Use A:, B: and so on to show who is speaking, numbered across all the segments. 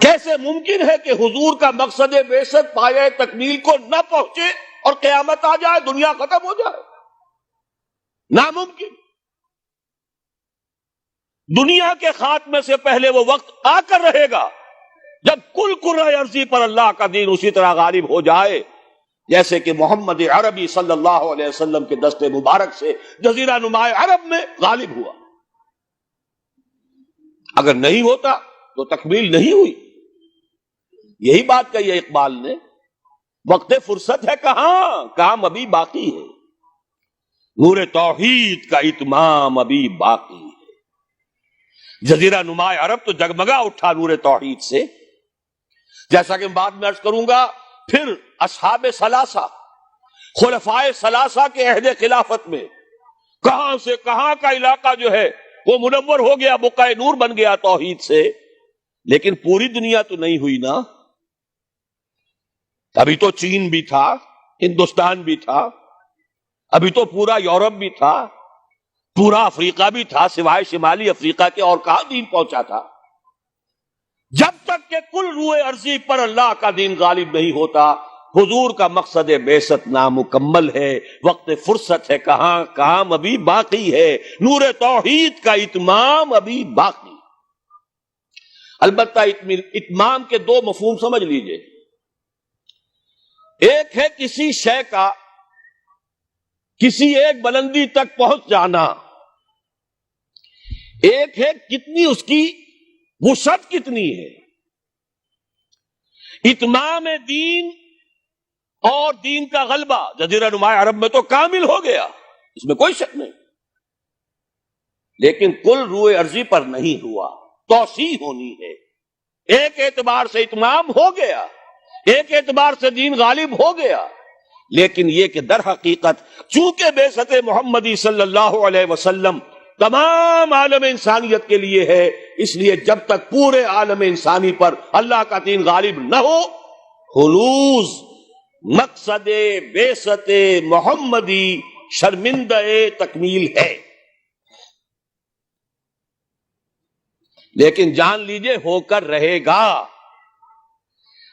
A: کیسے ممکن ہے کہ حضور کا مقصد بعثت پایہ تکمیل کو نہ پہنچے اور قیامت آ جائے، دنیا ختم ہو جائے؟ ناممکن۔ دنیا کے خاتمے سے پہلے وہ وقت آ کر رہے گا جب کل کرۂ ارضی پر اللہ کا دین اسی طرح غالب ہو جائے جیسے کہ محمد عربی صلی اللہ علیہ وسلم کے دست مبارک سے جزیرہ نما عرب میں غالب ہوا۔ اگر نہیں ہوتا تو تکمیل نہیں ہوئی۔ یہی بات کہی ہے اقبال نے، وقت فرصت ہے کہاں، کام ابھی باقی ہے، نور توحید کا اتمام ابھی باقی ہے۔ جزیرہ نما عرب تو جگمگا اٹھا نور توحید سے، جیسا کہ بعد میں عرض کروں گا۔ پھر اصحاب ثلاثہ، خلفائے ثلاثہ کے عہد خلافت میں کہاں سے کہاں کا علاقہ جو ہے وہ منور ہو گیا، بقعہ نور بن گیا توحید سے۔ لیکن پوری دنیا تو نہیں ہوئی نا، ابھی تو چین بھی تھا، ہندوستان بھی تھا، ابھی تو پورا یورپ بھی تھا، پورا افریقہ بھی تھا، سوائے شمالی افریقہ کے اور کہاں دین پہنچا تھا؟ جب تک کہ کل روئے ارضی پر اللہ کا دین غالب نہیں ہوتا، حضور کا مقصد بعثت نامکمل ہے، وقت فرصت ہے کہاں، کام ابھی باقی ہے، نور توحید کا اتمام ابھی باقی۔ البتہ اتمام کے دو مفہوم سمجھ لیجئے۔ ایک ہے کسی شے کا کسی ایک بلندی تک پہنچ جانا، ایک ہے کتنی اس کی وسعت کتنی ہے۔ اتمام دین اور دین کا غلبہ جزیرہ نما عرب میں تو کامل ہو گیا، اس میں کوئی شک نہیں، لیکن کل روئے ارضی پر نہیں ہوا، توسیع ہونی ہے۔ ایک اعتبار سے اتمام ہو گیا، ایک اعتبار سے دین غالب ہو گیا، لیکن یہ کہ در حقیقت چونکہ بعثت محمدی صلی اللہ علیہ وسلم تمام عالم انسانیت کے لیے ہے، اس لیے جب تک پورے عالم انسانی پر اللہ کا دین غالب نہ ہو، خلوص مقصد بعثت محمدی شرمندہ تکمیل ہے۔ لیکن جان لیجئے ہو کر رہے گا۔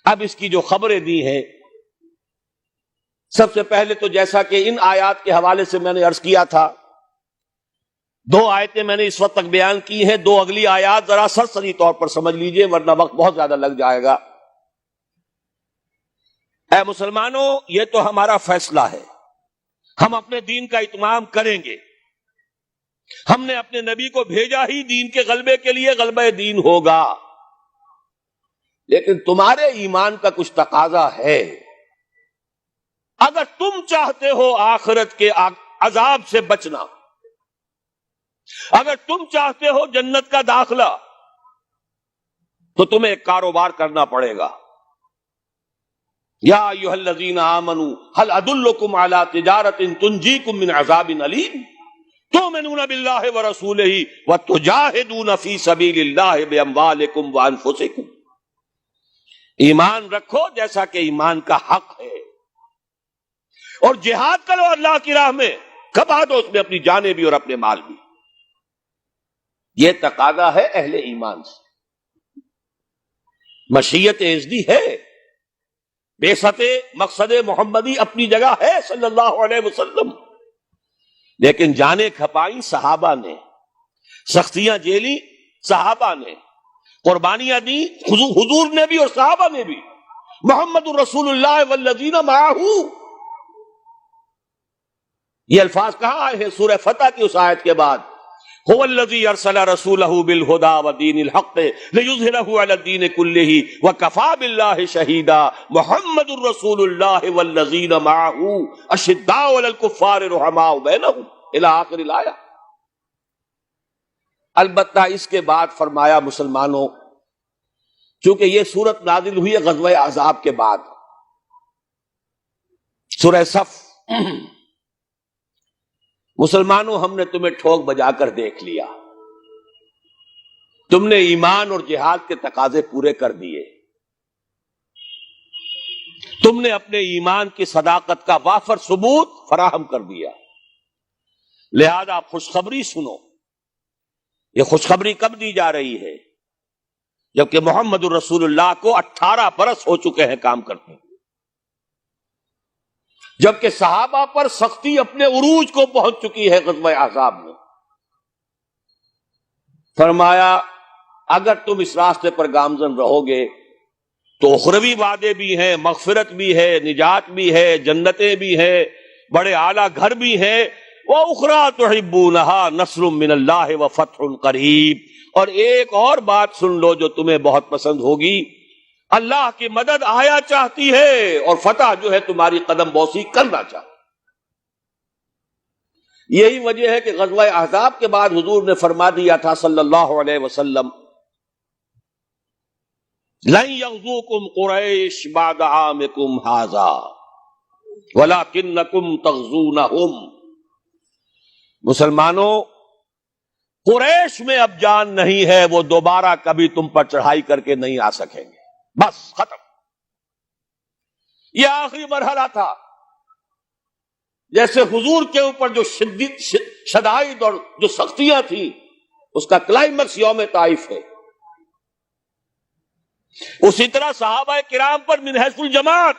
A: اب اس کی جو خبریں دی ہیں، سب سے پہلے تو جیسا کہ ان آیات کے حوالے سے میں نے عرض کیا تھا، دو آیتیں میں نے اس وقت تک بیان کی ہیں، دو اگلی آیات ذرا سرسری طور پر سمجھ لیجئے ورنہ وقت بہت زیادہ لگ جائے گا۔ اے مسلمانوں، یہ تو ہمارا فیصلہ ہے، ہم اپنے دین کا اتمام کریں گے، ہم نے اپنے نبی کو بھیجا ہی دین کے غلبے کے لیے، غلبہ دین ہوگا، لیکن تمہارے ایمان کا کچھ تقاضا ہے۔ اگر تم چاہتے ہو آخرت کے عذاب سے بچنا، اگر تم چاہتے ہو جنت کا داخلہ، تو تمہیں ایک کاروبار کرنا پڑے گا۔ یا ایھا الذین آمنوا هل ادلکم علی تجارۃ تنجیکم من عذاب علیم تؤمنون باللہ ورسولہ وتجاہدون فی سبیل اللہ باموالکم وانفسکم۔ ایمان رکھو جیسا کہ ایمان کا حق ہے، اور جہاد کرو اللہ کی راہ میں، کھپا دو اس میں اپنی جانیں بھی اور اپنے مال بھی۔ یہ تقاضا ہے اہل ایمان سے۔ مشیت ازدی ہے، بعثت مقصد محمدی اپنی جگہ ہے صلی اللہ علیہ وسلم، لیکن جانیں کھپائیں صحابہ نے، سختیاں جھیلی صحابہ نے، قربانیاں دی حضور نے بھی اور صحابہ نے بھی۔ محمد الرسول اللہ والذین معہ، یہ الفاظ کہاں آئے ہیں؟ سورہ فتح کی اس آیت کے بعد، هو الذی ارسل رسولہ بالہدی ودین الحق لیظہرہ علی الدین کلہ وکفی باللہ شہیدا محمد الرسول اللہ والذین معہ اشداء علی الکفار رحماء بینہم الی آخر الآیہ۔ البتہ اس کے بعد فرمایا مسلمانوں، چونکہ یہ سورت نازل ہوئی ہے غزوہ احزاب کے بعد، سورہ صف، مسلمانوں ہم نے تمہیں ٹھوک بجا کر دیکھ لیا، تم نے ایمان اور جہاد کے تقاضے پورے کر دیے، تم نے اپنے ایمان کی صداقت کا وافر ثبوت فراہم کر دیا، لہذا خوشخبری سنو۔ یہ خوشخبری کب دی جا رہی ہے؟ جبکہ محمد الرسول اللہ کو 18 برس ہو چکے ہیں کام کرتے ہیں، جبکہ صحابہ پر سختی اپنے عروج کو پہنچ چکی ہے غزوہ احزاب میں۔ فرمایا اگر تم اس راستے پر گامزن رہو گے تو اخروی وعدے بھی ہیں، مغفرت بھی ہے، نجات بھی ہے، جنتیں بھی ہیں، بڑے اعلیٰ گھر بھی ہیں، وَأُخْرَىٰ تُحِبُّونَهَا نَصْرٌ مِّنَ اللَّهِ وَفَتْحٌ قَرِيبٌ، اور ایک اور بات سن لو جو تمہیں بہت پسند ہوگی، اللہ کی مدد آیا چاہتی ہے اور فتح جو ہے تمہاری قدم بوسی کرنا چاہتی۔ یہی وجہ ہے کہ غزوہ احزاب کے بعد حضور نے فرما دیا تھا صلی اللہ علیہ وسلم، لَن يَغْزُوكُمْ قُرَيْشٌ بَعْدَ عَامِكُمْ هَٰذَا وَلَٰكِنَّكُمْ تَغْزُونَهُمْ، مسلمانوں قریش میں اب جان نہیں ہے، وہ دوبارہ کبھی تم پر چڑھائی کر کے نہیں آ سکیں گے، بس ختم۔ یہ آخری مرحلہ تھا، جیسے حضور کے اوپر جو شدائد اور جو سختیاں تھیں اس کا کلائمیکس یوم طائف ہے، اسی طرح صحابہ کرام پر من حیث الجماعت